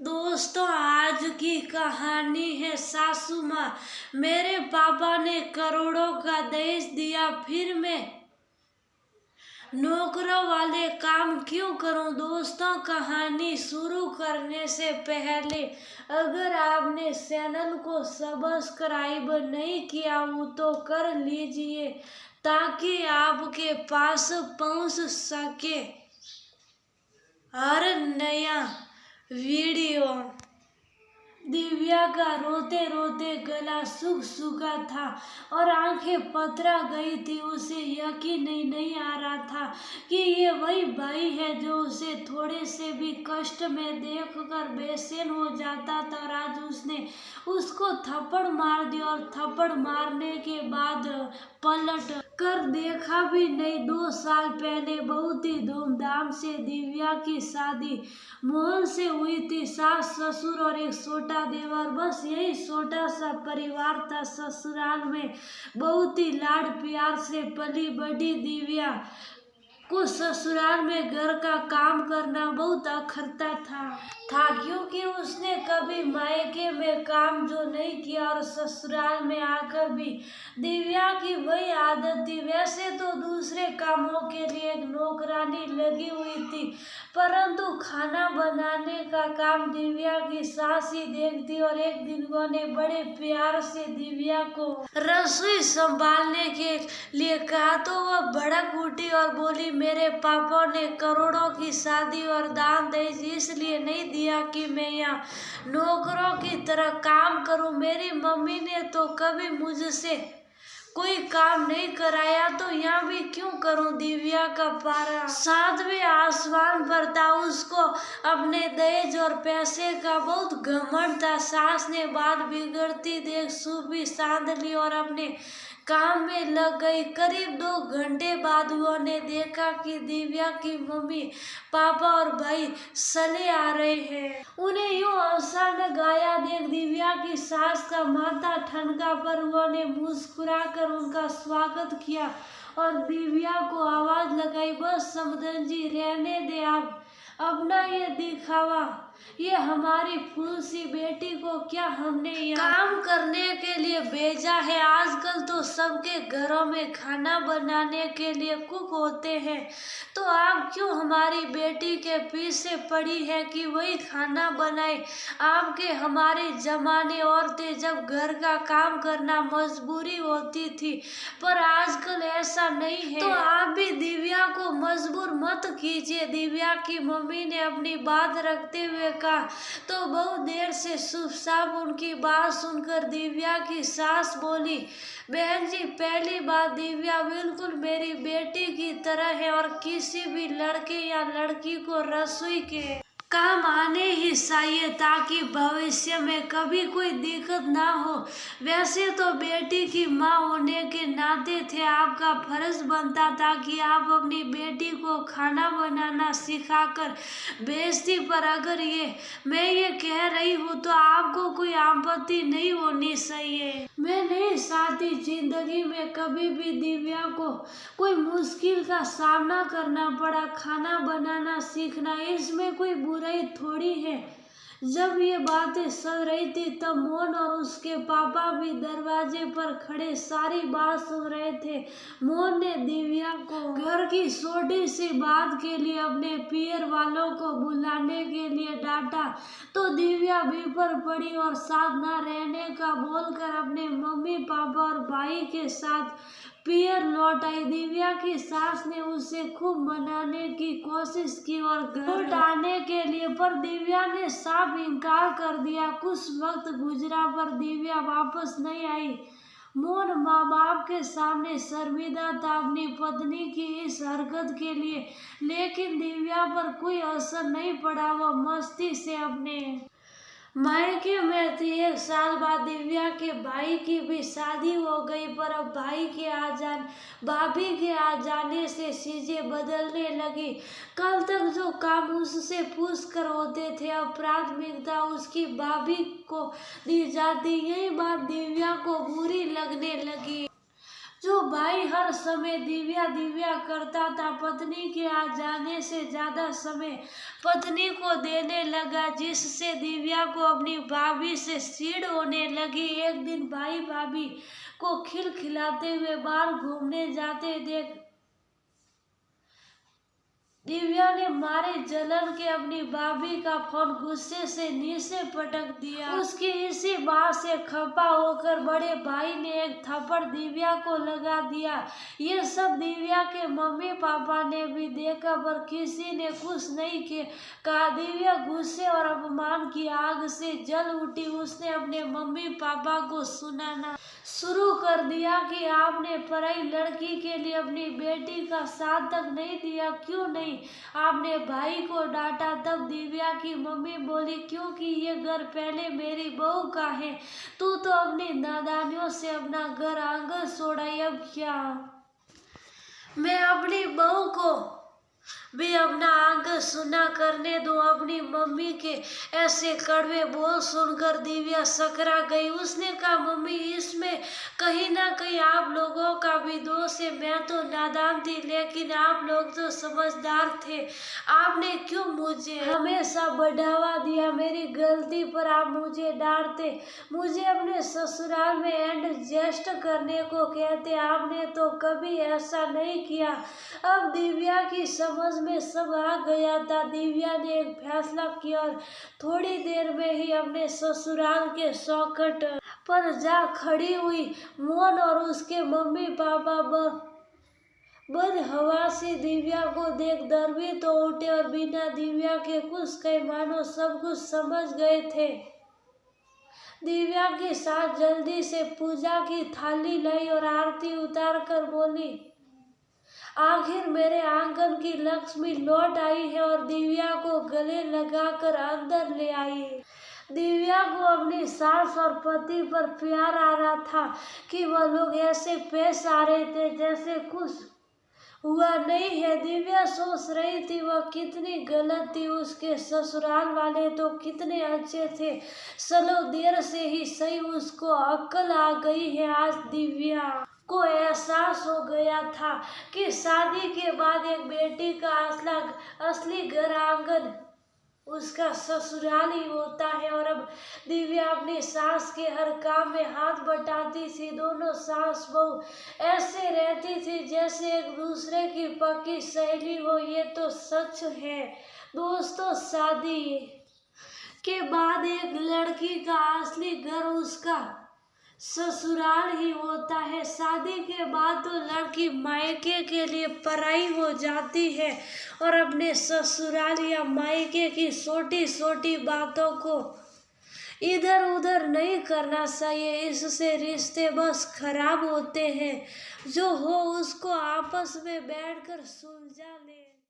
दोस्तों, आज की कहानी है सासू माँ। मेरे पापा ने करोड़ों का दहेज दिया, फिर मैं नौकरों वाले काम क्यों करूं। दोस्तों, कहानी शुरू करने से पहले अगर आपने चैनल को सब्सक्राइब नहीं किया हो तो कर लीजिए ताकि आपके पास पहुंच सके हर नया वीडियो। दिव्या का रोते रोते गला सूख सूखा था और आंखें पथरा गई थी। उसे यकीन नहीं आ रहा था कि ये वही भाई है जो उसे थोड़े से भी कष्ट में देखकर बेचैन हो जाता था। और आज उसने उसको थप्पड़ मार दिया और थप्पड़ मारने के बाद पलट कर देखा भी नहीं। 2 साल पहले बहुत ही धूमधाम से दिव्या की शादी मोहन से हुई थी। सास ससुर और एक छोटा देवर, बस यही छोटा सा परिवार था। ससुराल में बहुत ही लाड प्यार से पली बड़ी दिव्या को ससुराल में घर का काम करना बहुत अखरता था क्योंकि उसने कभी मायके में काम जो नहीं किया और ससुराल में आकर भी दिव्या की वही आदत थी। वैसे तो दूसरे कामों के लिए एक नौकरानी लगी हुई थी, परंतु खाना बनाने का काम दिव्या की सास ही देखती। और एक दिन उन्होंने बड़े प्यार से दिव्या को रसोई संभालने के लिए कहा तो वह भड़क उठी और बोली, मेरे पापा ने करोड़ों की शादी और दान दहेज इसलिए नहीं दिया कि मैं यहाँ नौकरों की तरह काम करूं। मेरी मम्मी ने तो कभी मुझसे कोई काम नहीं कराया, तो यहाँ भी क्यों करूं। दिव्या का पारा 7वें आसमान पर था। उसको अपने दहेज और पैसे का बहुत घमंड था। सास ने बात बिगड़ती देख सूफी साध ली और अपने काम में लग गई। करीब 2 घंटे बाद उन्होंने देखा कि दिव्या की मम्मी पापा और भाई चले आ रहे हैं। उन्हें यूं अचानक आया देख दिव्या की सास का माथा ठनका, पर उन्होंने मुस्कुराकर उनका स्वागत किया और दिव्या को आवाज लगाई, बस समधन जी रहने दे आप अपना ये दिखावा। ये हमारी फूल सी बेटी को क्या हमने यहाँ काम करने के लिए भेजा है। आजकल तो सबके घरों में खाना बनाने के लिए कुक होते हैं, तो आप क्यों हमारी बेटी के पीछे पड़ी है कि वही खाना बनाए। आपके हमारे जमाने औरतें जब घर का काम करना मजबूरी होती थी, पर आजकल ऐसा नहीं है, तो आप भी दिव्या को मजबूर मत कीजिए। दिव्या की मम्मी ने अपनी बात रखते हुए कहा तो बहुत देर से चुपचाप उनकी बात सुनकर दिव्या की सास बोली, बहन जी, पहली बात दिव्या बिल्कुल मेरी बेटी की तरह है और किसी भी लड़के या लड़की को रसोई के काम आने ही चाहिए ताकि भविष्य में कभी कोई दिक्कत ना हो। वैसे तो बेटी की माँ होने के नाते थे आपका फर्ज बनता था कि आप अपनी बेटी को खाना बनाना सिखाकर भेजती, पर अगर मैं ये कह रही हूँ तो आपको कोई आपत्ति नहीं होनी चाहिए। मैं नहीं चाहती जिंदगी में कभी भी दिव्या को कोई मुश्किल का सामना करना पड़ा। खाना बनाना सीखना इसमें कोई बुराई थोड़ी है। जब ये बातें चल रही थी तब मोहन और उसके पापा भी दरवाजे पर खड़े सारी बात सुन रहे थे। मोहन ने दिव्या को घर की छोटी सी बात के लिए अपने पियर वालों को बुलाने के लिए डांटा, तो दिव्या बिपर पड़ी और साथ न रहने का बोलकर अपने मम्मी पापा और भाई के साथ पियर लौट आई। दिव्या की सास ने उसे खूब मनाने की कोशिश की और घर लौट आने के लिए, पर दिव्या ने साफ इनकार कर दिया। कुछ वक्त गुजरा पर दिव्या वापस नहीं आई। मोहन माँ बाप के सामने शर्मिंदा था अपनी पत्नी की इस हरकत के लिए, लेकिन दिव्या पर कोई असर नहीं पड़ा। वह मस्ती से अपने मायके में थी। 1 साल बाद दिव्या के भाई की भी शादी हो गई, पर अब भाभी के आ जाने से चीजें बदलने लगी। कल तक जो काम उससे पूछ कर होते थे, अब प्राथमिकता उसकी भाभी को दी जाती। यही बात दिव्या को बुरी लगने लगी। जो भाई हर समय दिव्या दिव्या करता था, पत्नी के आ जाने से ज्यादा समय पत्नी को देने लगा, जिससे दिव्या को अपनी भाभी से चिढ़ होने लगी। एक दिन भाई भाभी को खिलखिलाते हुए बाहर घूमने जाते देख दिव्या ने मारे जलन के अपनी भाभी का फोन गुस्से से नीचे पटक दिया। उसकी इसी बात से खफा होकर बड़े भाई ने एक थप्पड़ दिव्या को लगा दिया। ये सब दिव्या के मम्मी पापा ने भी देखा, पर किसी ने कुछ नहीं कहा। दिव्या गुस्से और अपमान की आग से जल उठी। उसने अपने मम्मी पापा को सुनाना शुरू कर दिया कि आपने पराई लड़की के लिए अपनी बेटी का साथ तक नहीं दिया, क्यों नहीं? आपने भाई को डांटा। तब दिव्या की मम्मी बोली, क्योंकि ये घर पहले मेरी बहू का है। तू तो अपनी नादानियों से अपना घर आंगन छोड़ाई, अब क्या मैं अपनी बहू को भी अपना आंगन सुना करने दो। अपनी मम्मी के ऐसे कड़वे बोल सुनकर दिव्या सकरा गई। उसने कहा, मम्मी इसमें कहीं ना कहीं आप लोगों का भी दोष है। मैं तो नादान थी, लेकिन आप लोग तो समझदार थे। आपने क्यों मुझे हमेशा बढ़ावा दिया? मेरी गलती पर आप मुझे डांटते, मुझे अपने ससुराल में एडजस्ट करने को कहते। आपने तो कभी ऐसा नहीं किया। अब दिव्या की समझ में सब आ गया था। दिव्या ने एक फैसला किया और थोड़ी देर में ही अपने ससुराल के चौखट पर जा खड़ी हुई। मोहन और उसके मम्मी पापा बदहवा से दिव्या को देख द्रवित हो उठे और बिना दिव्या के कुछ कहे मानो सब कुछ समझ गए थे। दिव्या के साथ जल्दी से पूजा की थाली लाई और आरती उतार कर बोली, आखिर मेरे आंगन की लक्ष्मी लौट आई है। और दिव्या को गले लगाकर अंदर ले आई। दिव्या को अपनी सास और पति पर प्यार आ रहा था कि वह लोग ऐसे पेश आ रहे थे जैसे कुछ हुआ नहीं है। दिव्या सोच रही थी वह कितनी गलत थी। उसके ससुराल वाले तो कितने अच्छे थे। चलो देर से ही सही, उसको अक्ल आ गई है। आज दिव्या को एहसास हो गया था कि शादी के बाद एक बेटी का असली घर आंगन उसका ससुराल ही होता है। और अब दिव्या अपनी सास के हर काम में हाथ बटाती थी। दोनों सास बहू ऐसे रहती थी जैसे एक दूसरे की पक्की सहेली हो। ये तो सच है दोस्तों, शादी के बाद एक लड़की का असली घर उसका ससुराल ही होता है। शादी के बाद तो लड़की मायके के लिए पराई हो जाती है और अपने ससुराल या मायके की छोटी छोटी बातों को इधर उधर नहीं करना चाहिए। इससे रिश्ते बस खराब होते हैं। जो हो उसको आपस में बैठकर सुलझा ले।